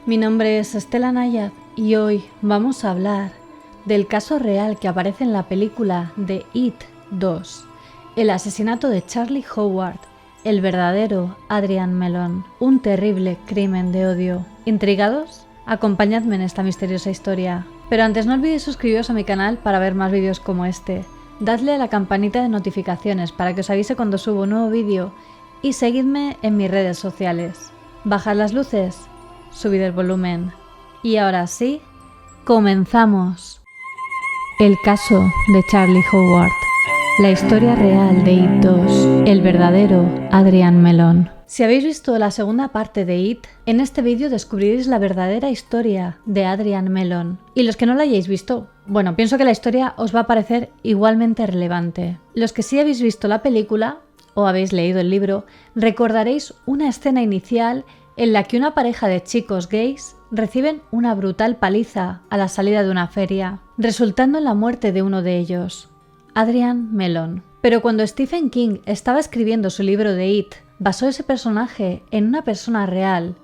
Mi nombre es Estela Nayad y hoy vamos a hablar del caso real que aparece en la película de It 2, el asesinato de Charlie Howard, el verdadero Adrian Mellon, un terrible crimen de odio. ¿Intrigados? Acompañadme en esta misteriosa historia. Pero antes no olvidéis suscribiros a mi canal para ver más vídeos como este. Dadle a la campanita de notificaciones para que os avise cuando subo un nuevo vídeo y seguidme en mis redes sociales. Bajad las luces, subid el volumen. Y ahora sí, comenzamos. El caso de Charlie Howard. La historia real de It 2, el verdadero Adrian Mellon. Si habéis visto la segunda parte de It, en este vídeo descubriréis la verdadera historia de Adrian Mellon. Y los que no la hayáis visto, bueno, pienso que la historia os va a parecer igualmente relevante. Los que sí habéis visto la película, o habéis leído el libro, recordaréis una escena inicial en la que una pareja de chicos gays reciben una brutal paliza a la salida de una feria, resultando en la muerte de uno de ellos, Adrian Mellon. Pero cuando Stephen King estaba escribiendo su libro de It, basó ese personaje en una persona real,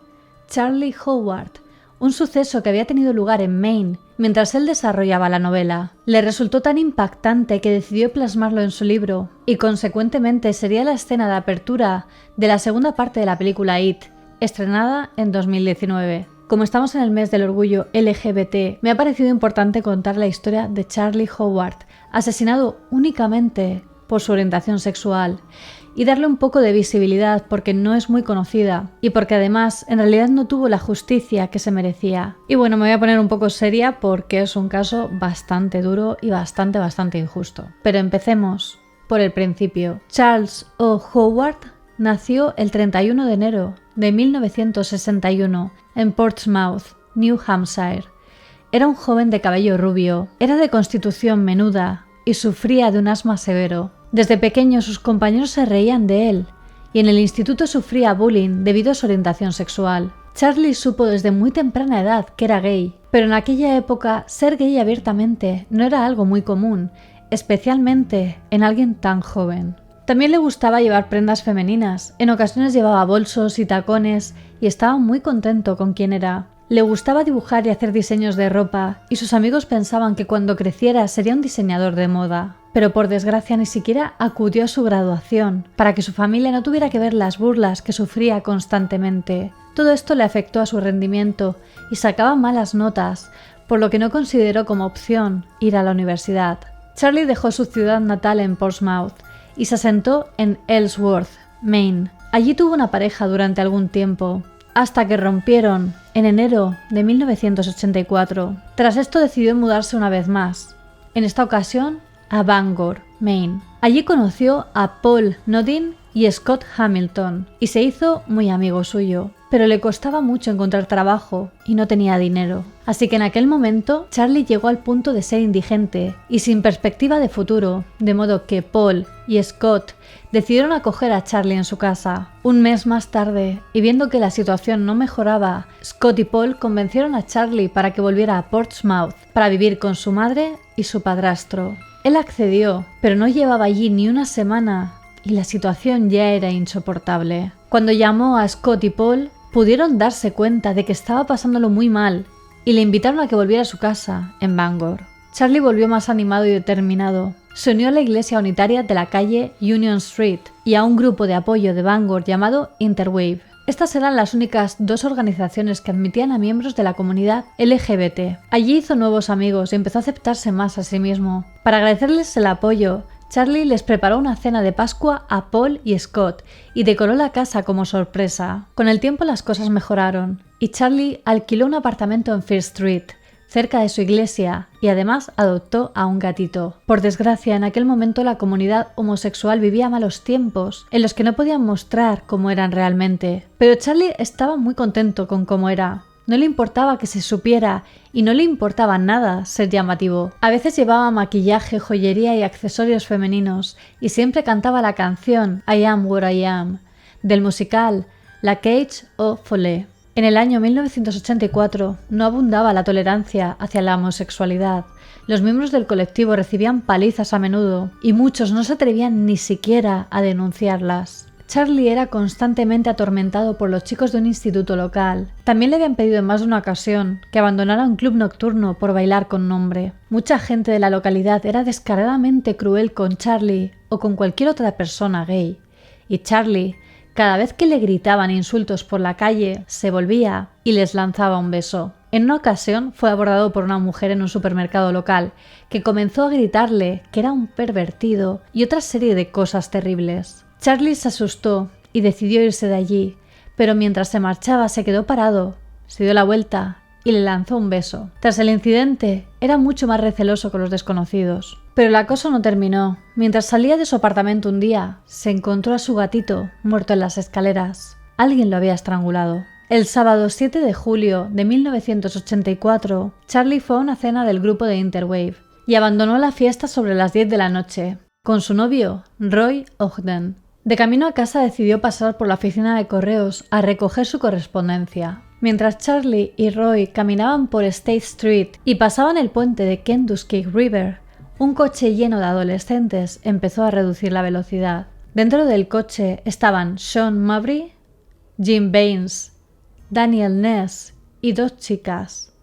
Charlie Howard, un suceso que había tenido lugar en Maine mientras él desarrollaba la novela. Le resultó tan impactante que decidió plasmarlo en su libro y consecuentemente sería la escena de apertura de la segunda parte de la película It, estrenada en 2019. Como estamos en el mes del orgullo LGBT, me ha parecido importante contar la historia de Charlie Howard, asesinado únicamente por su orientación sexual, y darle un poco de visibilidad porque no es muy conocida y porque además en realidad no tuvo la justicia que se merecía. Y bueno, me voy a poner un poco seria porque es un caso bastante duro y bastante injusto. Pero empecemos por el principio. Charles O. Howard nació el 31 de enero de 1961 en Portsmouth, New Hampshire. Era un joven de cabello rubio, era de constitución menuda y sufría de un asma severo. Desde pequeño sus compañeros se reían de él y en el instituto sufría bullying debido a su orientación sexual. Charlie supo desde muy temprana edad que era gay, pero en aquella época ser gay abiertamente no era algo muy común, especialmente en alguien tan joven. También le gustaba llevar prendas femeninas, en ocasiones llevaba bolsos y tacones y estaba muy contento con quien era. Le gustaba dibujar y hacer diseños de ropa y sus amigos pensaban que cuando creciera sería un diseñador de moda. Pero por desgracia ni siquiera acudió a su graduación, para que su familia no tuviera que ver las burlas que sufría constantemente. Todo esto le afectó a su rendimiento y sacaba malas notas, por lo que no consideró como opción ir a la universidad. Charlie dejó su ciudad natal en Portsmouth y se asentó en Ellsworth, Maine. Allí tuvo una pareja durante algún tiempo, hasta que rompieron en enero de 1984. Tras esto decidió mudarse una vez más, en esta ocasión a Bangor, Maine. Allí conoció a Paul Nodin y Scott Hamilton y se hizo muy amigo suyo, pero le costaba mucho encontrar trabajo y no tenía dinero. Así que en aquel momento Charlie llegó al punto de ser indigente y sin perspectiva de futuro, de modo que Paul y Scott decidieron acoger a Charlie en su casa. Un mes más tarde, y viendo que la situación no mejoraba, Scott y Paul convencieron a Charlie para que volviera a Portsmouth para vivir con su madre y su padrastro. Él accedió, pero no llevaba allí ni una semana y la situación ya era insoportable. Cuando llamó a Scott y Paul, pudieron darse cuenta de que estaba pasándolo muy mal y le invitaron a que volviera a su casa en Bangor. Charlie volvió más animado y determinado. Se unió a la iglesia unitaria de la calle Union Street y a un grupo de apoyo de Bangor llamado Interwave. Estas eran las únicas dos organizaciones que admitían a miembros de la comunidad LGBT. Allí hizo nuevos amigos y empezó a aceptarse más a sí mismo. Para agradecerles el apoyo, Charlie les preparó una cena de Pascua a Paul y Scott y decoró la casa como sorpresa. Con el tiempo las cosas mejoraron y Charlie alquiló un apartamento en First Street, cerca de su iglesia, y además adoptó a un gatito. Por desgracia, en aquel momento la comunidad homosexual vivía malos tiempos, en los que no podían mostrar cómo eran realmente. Pero Charlie estaba muy contento con cómo era. No le importaba que se supiera y no le importaba nada ser llamativo. A veces llevaba maquillaje, joyería y accesorios femeninos y siempre cantaba la canción I Am What I Am, del musical La Cage aux Folles. En el año 1984 no abundaba la tolerancia hacia la homosexualidad. Los miembros del colectivo recibían palizas a menudo y muchos no se atrevían ni siquiera a denunciarlas. Charlie era constantemente atormentado por los chicos de un instituto local. También le habían pedido en más de una ocasión que abandonara un club nocturno por bailar con un hombre. Mucha gente de la localidad era descaradamente cruel con Charlie o con cualquier otra persona gay. Y Charlie, cada vez que le gritaban insultos por la calle, se volvía y les lanzaba un beso. En una ocasión fue abordado por una mujer en un supermercado local que comenzó a gritarle que era un pervertido y otra serie de cosas terribles. Charlie se asustó y decidió irse de allí, pero mientras se marchaba se quedó parado, se dio la vuelta y le lanzó un beso. Tras el incidente, era mucho más receloso con los desconocidos. Pero el acoso no terminó. Mientras salía de su apartamento un día, se encontró a su gatito muerto en las escaleras. Alguien lo había estrangulado. El sábado 7 de julio de 1984, Charlie fue a una cena del grupo de Interwave y abandonó la fiesta sobre las 10 de la noche, con su novio, Roy Ogden. De camino a casa decidió pasar por la oficina de correos a recoger su correspondencia. Mientras Charlie y Roy caminaban por State Street y pasaban el puente de Kenduskeag River, un coche lleno de adolescentes empezó a reducir la velocidad. Dentro del coche estaban Sean Mowbray, Jim Baines, Daniel Ness y 2 chicas.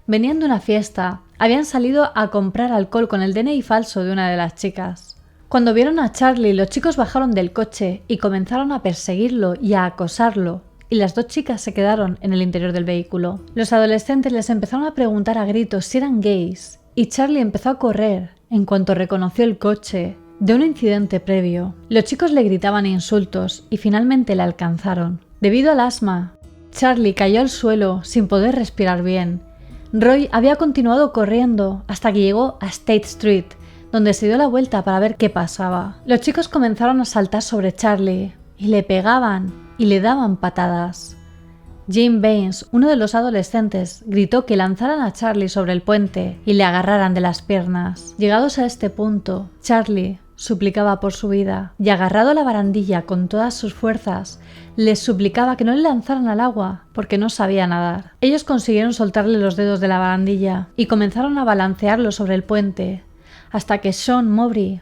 Venían de una fiesta, habían salido a comprar alcohol con el DNI falso de una de las chicas. Cuando vieron a Charlie, los chicos bajaron del coche y comenzaron a perseguirlo y a acosarlo, y las 2 chicas se quedaron en el interior del vehículo. Los adolescentes les empezaron a preguntar a gritos si eran gays, y Charlie empezó a correr en cuanto reconoció el coche de un incidente previo. Los chicos le gritaban insultos y finalmente le alcanzaron. Debido al asma, Charlie cayó al suelo sin poder respirar bien. Roy había continuado corriendo hasta que llegó a State Street, donde se dio la vuelta para ver qué pasaba. Los chicos comenzaron a saltar sobre Charlie y le pegaban y le daban patadas. Jim Baines, uno de los adolescentes, gritó que lanzaran a Charlie sobre el puente y le agarraran de las piernas. Llegados a este punto, Charlie suplicaba por su vida y, agarrado a la barandilla con todas sus fuerzas, les suplicaba que no le lanzaran al agua porque no sabía nadar. Ellos consiguieron soltarle los dedos de la barandilla y comenzaron a balancearlo sobre el puente, hasta que Sean Mowbray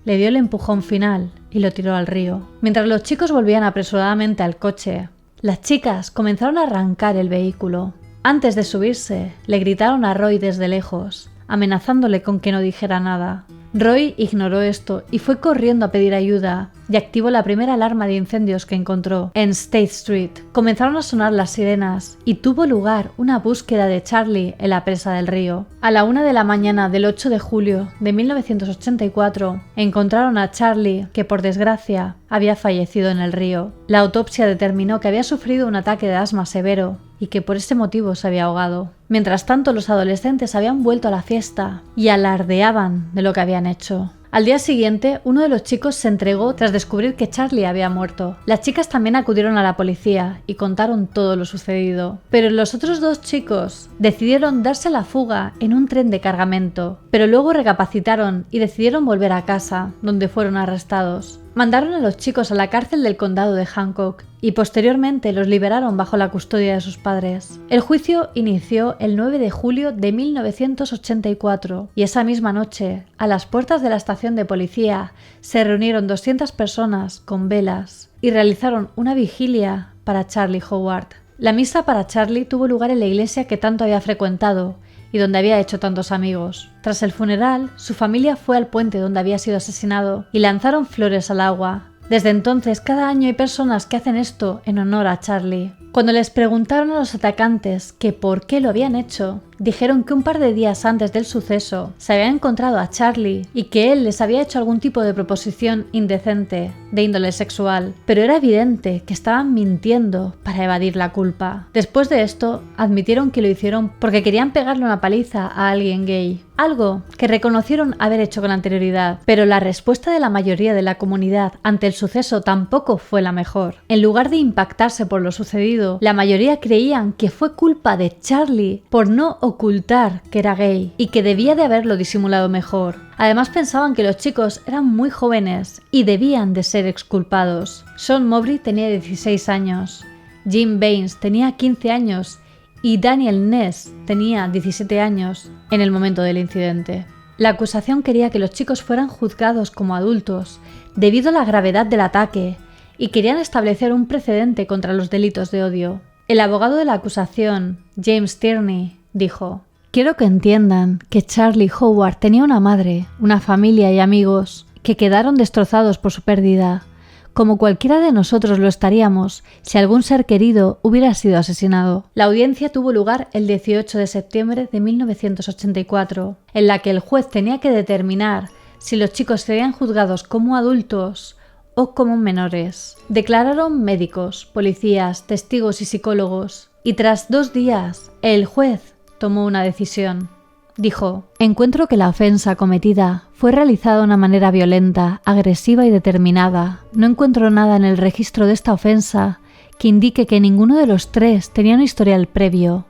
le dio el empujón final y lo tiró al río. Mientras los chicos volvían apresuradamente al coche, las chicas comenzaron a arrancar el vehículo. Antes de subirse, le gritaron a Roy desde lejos, amenazándole con que no dijera nada. Roy ignoró esto y fue corriendo a pedir ayuda y activó la primera alarma de incendios que encontró en State Street. Comenzaron a sonar las sirenas y tuvo lugar una búsqueda de Charlie en la presa del río. A la 1 de la mañana del 8 de julio de 1984 encontraron a Charlie, que por desgracia había fallecido en el río. La autopsia determinó que había sufrido un ataque de asma severo y que por ese motivo se había ahogado. Mientras tanto, los adolescentes habían vuelto a la fiesta y alardeaban de lo que habían hecho. Al día siguiente, uno de los chicos se entregó tras descubrir que Charlie había muerto. Las chicas también acudieron a la policía y contaron todo lo sucedido. Pero los otros 2 chicos decidieron darse la fuga en un tren de cargamento, pero luego recapacitaron y decidieron volver a casa, donde fueron arrestados. Mandaron a los chicos a la cárcel del condado de Hancock y posteriormente los liberaron bajo la custodia de sus padres. El juicio inició el 9 de julio de 1984 y esa misma noche, a las puertas de la estación de policía, se reunieron 200 personas con velas y realizaron una vigilia para Charlie Howard. La misa para Charlie tuvo lugar en la iglesia que tanto había frecuentado y donde había hecho tantos amigos. Tras el funeral, su familia fue al puente donde había sido asesinado y lanzaron flores al agua. Desde entonces, cada año hay personas que hacen esto en honor a Charlie. Cuando les preguntaron a los atacantes que por qué lo habían hecho, dijeron que un par de días antes del suceso se había encontrado a Charlie y que él les había hecho algún tipo de proposición indecente de índole sexual, pero era evidente que estaban mintiendo para evadir la culpa. Después de esto, admitieron que lo hicieron porque querían pegarle una paliza a alguien gay, algo que reconocieron haber hecho con anterioridad, pero la respuesta de la mayoría de la comunidad ante el suceso tampoco fue la mejor. En lugar de impactarse por lo sucedido, la mayoría creían que fue culpa de Charlie por no ocultar que era gay y que debía de haberlo disimulado mejor. Además pensaban que los chicos eran muy jóvenes y debían de ser exculpados. Sean Mowbray tenía 16 años, Jim Baines tenía 15 años y Daniel Ness tenía 17 años en el momento del incidente. La acusación quería que los chicos fueran juzgados como adultos debido a la gravedad del ataque y querían establecer un precedente contra los delitos de odio. El abogado de la acusación, James Tierney, dijo: «Quiero que entiendan que Charlie Howard tenía una madre, una familia y amigos que quedaron destrozados por su pérdida, como cualquiera de nosotros lo estaríamos si algún ser querido hubiera sido asesinado». La audiencia tuvo lugar el 18 de septiembre de 1984, en la que el juez tenía que determinar si los chicos serían juzgados como adultos o como menores. Declararon médicos, policías, testigos y psicólogos, y tras 2 días, el juez tomó una decisión. Dijo: «Encuentro que la ofensa cometida fue realizada de una manera violenta, agresiva y determinada. No encuentro nada en el registro de esta ofensa que indique que ninguno de los 3 tenía un historial previo,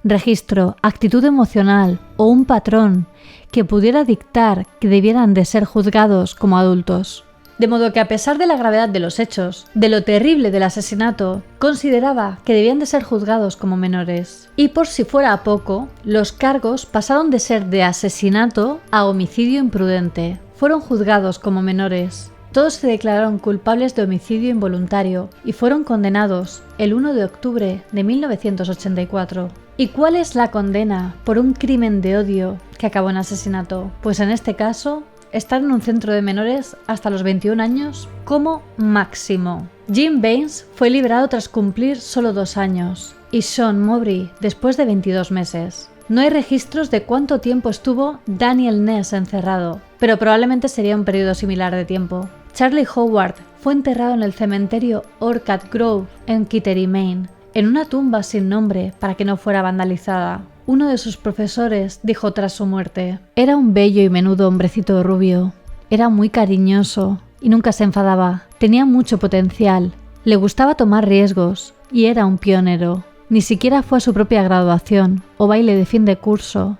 registro, actitud emocional o un patrón que pudiera dictar que debieran de ser juzgados como adultos». De modo que, a pesar de la gravedad de los hechos, de lo terrible del asesinato, consideraba que debían de ser juzgados como menores. Y por si fuera poco, los cargos pasaron de ser de asesinato a homicidio imprudente. Fueron juzgados como menores. Todos se declararon culpables de homicidio involuntario y fueron condenados el 1 de octubre de 1984. ¿Y cuál es la condena por un crimen de odio que acabó en asesinato? Pues en este caso, estar en un centro de menores hasta los 21 años como máximo. Jim Baines fue liberado tras cumplir solo 2 años y Sean Mowbray después de 22 meses. No hay registros de cuánto tiempo estuvo Daniel Ness encerrado, pero probablemente sería un periodo similar de tiempo. Charlie Howard fue enterrado en el cementerio Orchard Grove en Kittery, Maine, en una tumba sin nombre para que no fuera vandalizada. Uno de sus profesores dijo tras su muerte: «Era un bello y menudo hombrecito rubio. Era muy cariñoso y nunca se enfadaba. Tenía mucho potencial. Le gustaba tomar riesgos y era un pionero. Ni siquiera fue a su propia graduación o baile de fin de curso,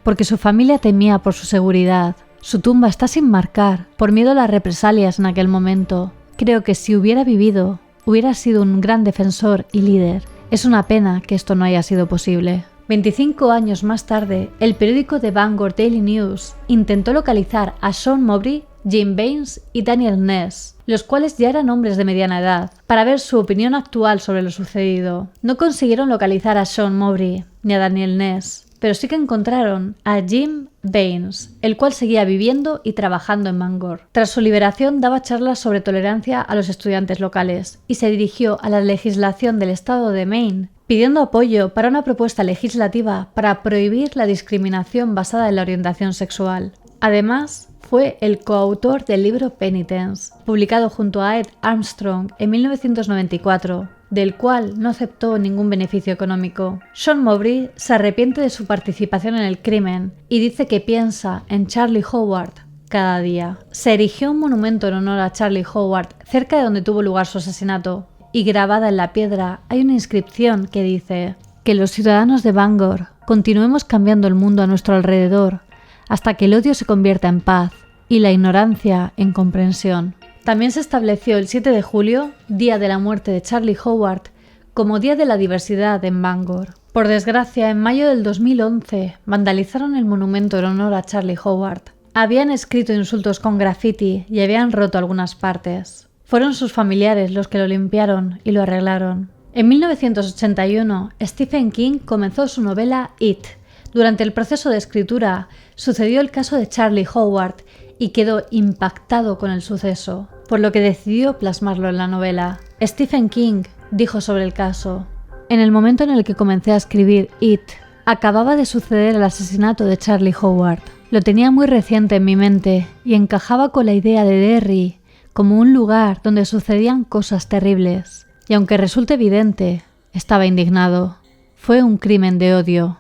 porque su familia temía por su seguridad. Su tumba está sin marcar por miedo a las represalias en aquel momento. Creo que si hubiera vivido, hubiera sido un gran defensor y líder. Es una pena que esto no haya sido posible». 25 años más tarde, el periódico The Bangor Daily News intentó localizar a Sean Mowbray, Jim Baines y Daniel Ness, los cuales ya eran hombres de mediana edad, para ver su opinión actual sobre lo sucedido. No consiguieron localizar a Sean Mowbray ni a Daniel Ness, pero sí que encontraron a Jim Baines, el cual seguía viviendo y trabajando en Bangor. Tras su liberación, daba charlas sobre tolerancia a los estudiantes locales y se dirigió a la legislación del estado de Maine, pidiendo apoyo para una propuesta legislativa para prohibir la discriminación basada en la orientación sexual. Además, fue el coautor del libro Penitence, publicado junto a Ed Armstrong en 1994, del cual no aceptó ningún beneficio económico. Sean Mowbray se arrepiente de su participación en el crimen y dice que piensa en Charlie Howard cada día. Se erigió un monumento en honor a Charlie Howard cerca de donde tuvo lugar su asesinato, y grabada en la piedra hay una inscripción que dice: «Que los ciudadanos de Bangor continuemos cambiando el mundo a nuestro alrededor hasta que el odio se convierta en paz y la ignorancia en comprensión». También se estableció el 7 de julio, día de la muerte de Charlie Howard, como Día de la Diversidad en Bangor. Por desgracia, en mayo del 2011 vandalizaron el monumento en honor a Charlie Howard. Habían escrito insultos con graffiti y habían roto algunas partes. Fueron sus familiares los que lo limpiaron y lo arreglaron. En 1981, Stephen King comenzó su novela It. Durante el proceso de escritura, sucedió el caso de Charlie Howard y quedó impactado con el suceso, por lo que decidió plasmarlo en la novela. Stephen King dijo sobre el caso: «En el momento en el que comencé a escribir It, acababa de suceder el asesinato de Charlie Howard. Lo tenía muy reciente en mi mente y encajaba con la idea de Derry como un lugar donde sucedían cosas terribles. Y aunque resulte evidente, estaba indignado. Fue un crimen de odio».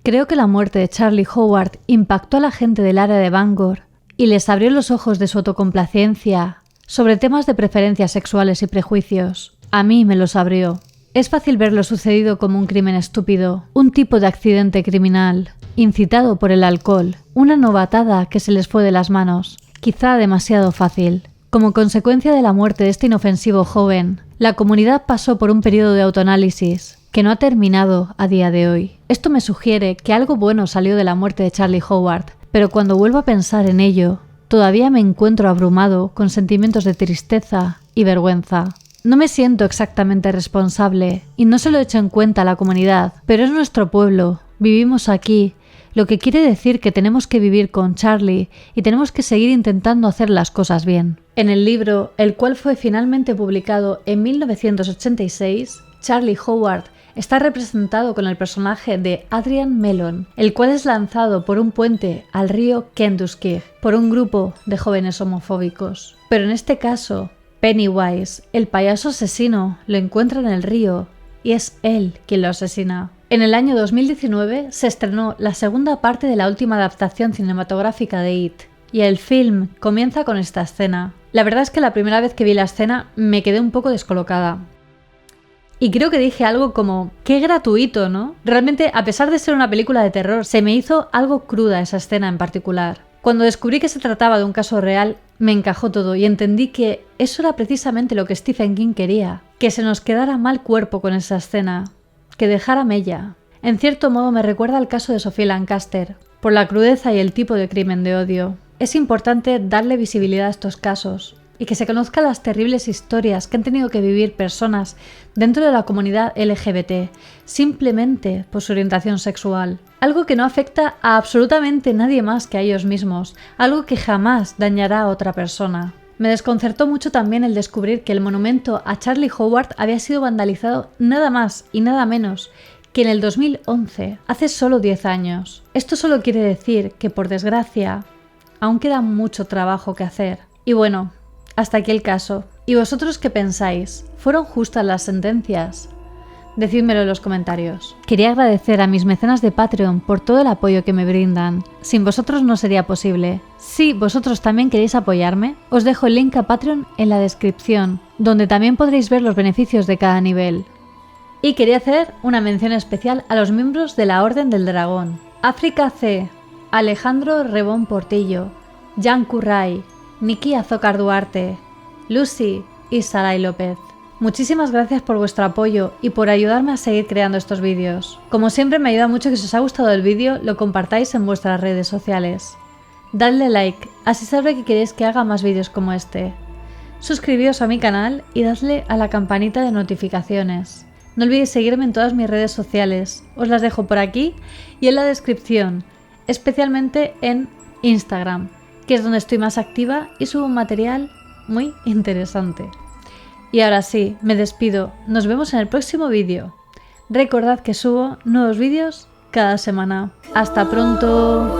Creo que la muerte de Charlie Howard impactó a la gente del área de Bangor y les abrió los ojos de su autocomplacencia sobre temas de preferencias sexuales y prejuicios. A mí me los abrió. Es fácil ver lo sucedido como un crimen estúpido, un tipo de accidente criminal, incitado por el alcohol, una novatada que se les fue de las manos, quizá demasiado fácil. Como consecuencia de la muerte de este inofensivo joven, la comunidad pasó por un periodo de autoanálisis que no ha terminado a día de hoy. Esto me sugiere que algo bueno salió de la muerte de Charlie Howard, pero cuando vuelvo a pensar en ello, todavía me encuentro abrumado con sentimientos de tristeza y vergüenza. No me siento exactamente responsable y no se lo echo en cuenta a la comunidad, pero es nuestro pueblo, vivimos aquí, lo que quiere decir que tenemos que vivir con Charlie y tenemos que seguir intentando hacer las cosas bien. En el libro, el cual fue finalmente publicado en 1986, Charlie Howard está representado con el personaje de Adrian Mellon, el cual es lanzado por un puente al río Kentucky por un grupo de jóvenes homofóbicos. Pero en este caso, Pennywise, el payaso asesino, lo encuentra en el río y es él quien lo asesina. En el año 2019 se estrenó la segunda parte de la última adaptación cinematográfica de It, y el film comienza con esta escena. La verdad es que la primera vez que vi la escena me quedé un poco descolocada. Y creo que dije algo como, ¡qué gratuito!, ¿no? Realmente, a pesar de ser una película de terror, se me hizo algo cruda esa escena en particular. Cuando descubrí que se trataba de un caso real, me encajó todo y entendí que eso era precisamente lo que Stephen King quería, que se nos quedara mal cuerpo con esa escena, que dejara mella. En cierto modo me recuerda al caso de Sophie Lancaster, por la crudeza y el tipo de crimen de odio. Es importante darle visibilidad a estos casos y que se conozcan las terribles historias que han tenido que vivir personas dentro de la comunidad LGBT, simplemente por su orientación sexual. Algo que no afecta a absolutamente nadie más que a ellos mismos, algo que jamás dañará a otra persona. Me desconcertó mucho también el descubrir que el monumento a Charlie Howard había sido vandalizado nada más y nada menos que en el 2011, hace solo 10 años. Esto solo quiere decir que, por desgracia, aún queda mucho trabajo que hacer. Y bueno, hasta aquí el caso. ¿Y vosotros qué pensáis? ¿Fueron justas las sentencias? Decídmelo en los comentarios. Quería agradecer a mis mecenas de Patreon por todo el apoyo que me brindan. Sin vosotros no sería posible. Si vosotros también queréis apoyarme, os dejo el link a Patreon en la descripción, donde también podréis ver los beneficios de cada nivel. Y quería hacer una mención especial a los miembros de la Orden del Dragón. África C, Alejandro Rebón Portillo, Jan Curray, Niki Azócar Duarte, Lucy y Saray López. Muchísimas gracias por vuestro apoyo y por ayudarme a seguir creando estos vídeos. Como siempre, me ayuda mucho que si os ha gustado el vídeo lo compartáis en vuestras redes sociales. Dadle like, así sabré que queréis que haga más vídeos como este. Suscribíos a mi canal y dadle a la campanita de notificaciones. No olvidéis seguirme en todas mis redes sociales, os las dejo por aquí y en la descripción, especialmente en Instagram, que es donde estoy más activa y subo material muy interesante. Y ahora sí, me despido, nos vemos en el próximo vídeo. Recordad que subo nuevos vídeos cada semana. ¡Hasta pronto!